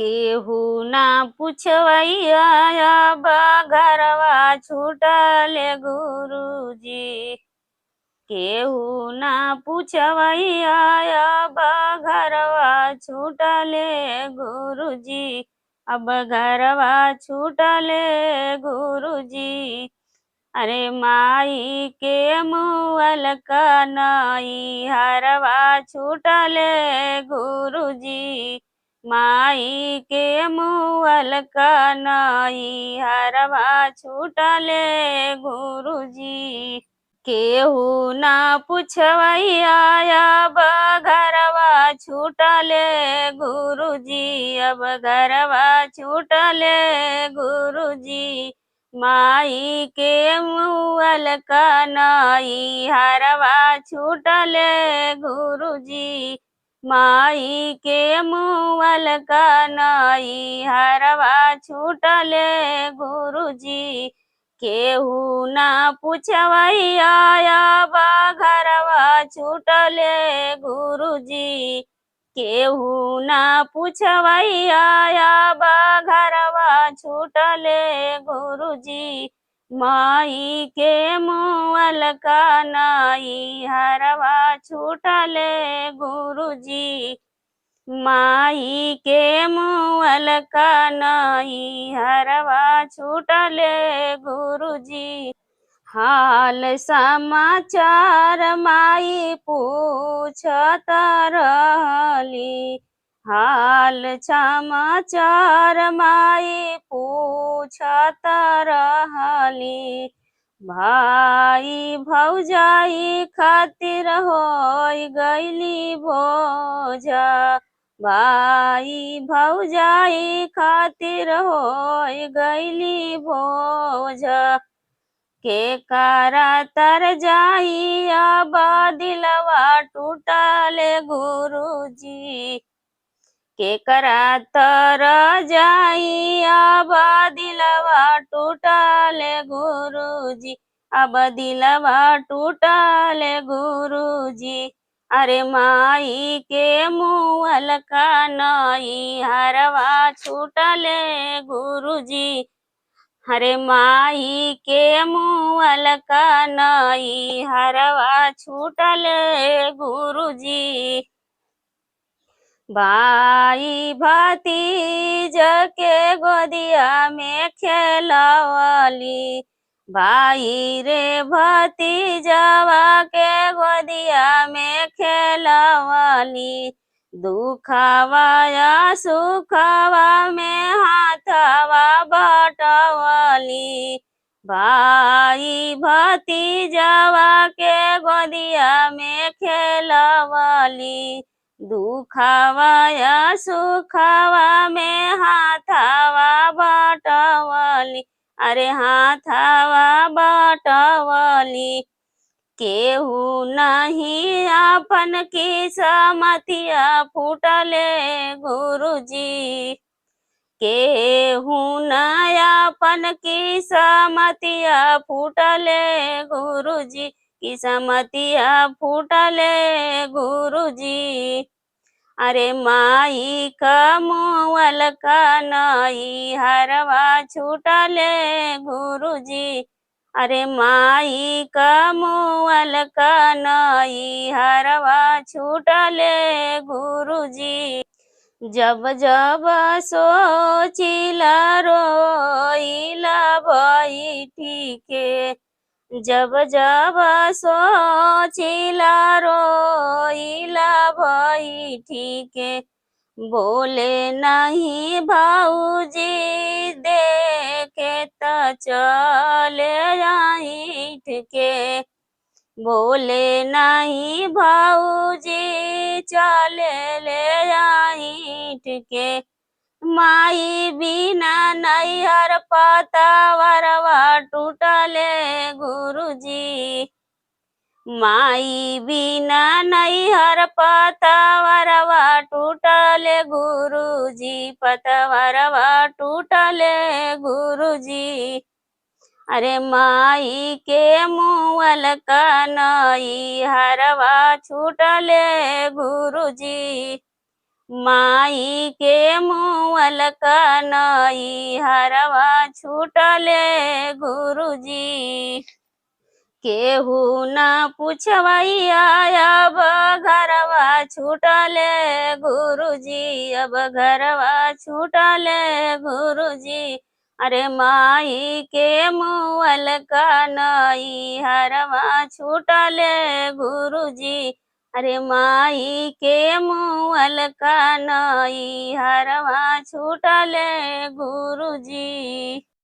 केहू ना पुछवैया अब घरवा छूटले गुरुजी। केहू ना पुछवैया अब घरवा छूटले गुरुजी। अब घरवा छूटले गुरुजी। अरे माई के मुअल कनई हरवा छूटले गुरुजी। माई के मुअल कनई हरवा छूटले गुरुजी। केहू ना पुछवैया अब घरवा छूटले गुरुजी। अब घरवा छूटले गुरुजी। माई के मुअल कनई हरवा छूटले गुरुजी। माई के मुअल कनई हरवा छूटले गुरुजी। केहू ना पुछवैया अब घरवा छूटले गुरुजी। केहू ना पुछवैया अब घरवा छूटले गुरुजी। माई के मुअल कनई हरवा छूटले गुरुजी। माई के मुअल कनई हरवा छूटले गुरुजी। हाल समाचार माई पूछत रहली। हाल समाचार माई पूछत रहली। भाई भौजाई खातिर होई गईली बोझा। भाई भौजाई खातिर होई गईली बोझा। के करा तर जाई अब दिलवा टूटले गुरुजी। के करा तर जाई अब दिलवा टूटले गुरुजी। अब दिलवा टूटले गुरुजी। अरे माई के मुअल कनई हरवा छूटले गुरुजी। हरे माई के मुअल कनई हरवा छूटले गुरुजी। भाई भतीज के गोदिया में खेलवली। भाई रे भतीजवा के गोदिया में खेलवली। दुखवा या सुखवा में हाथवा बटवली। भाई भतीजवा के गोदिया में खेलवली। दुखवा या सुखवा में हाथवा बटवली। अरे हाथवा बटवली। केहू नहीं अपन किस्मतिया फूटले गुरुजी। केहू नहीं अपन किस्मतिया फूटले गुरुजी। किस्मतिया फूटले गुरुजी। अरे माई का मुअल कनई हरवा छूटले गुरुजी। अरे माई का मुअल कनई हरवा छूटले गुरुजी। जब जब सोचिला रोइला बैठी के। जब जब सोचिला रोइला बैठी के। बोले नहीं भाऊजी देखे त चले जाइठ के। बोले नहीं भाऊजी चले ले जाइठ के। माई बिना नैहर पतवरवा टूटले गुरुजी। माई बिना नैहर पतवरवा टूटले गुरुजी। पतवरवा टूटले गुरुजी। अरे माई के मुअल कनई हरवा छूटले गुरुजी। माई के मुअल कनई हरवा छूटले गुरुजी। केहू न पूछवैया अब घरवा छूटले गुरुजी, अब घरवा छूटले गुरुजी। अरे माई के मुअल कनई हरवा छूटले गुरुजी। अरे माई के मुअल कनई हरवा छूटले गुरुजी।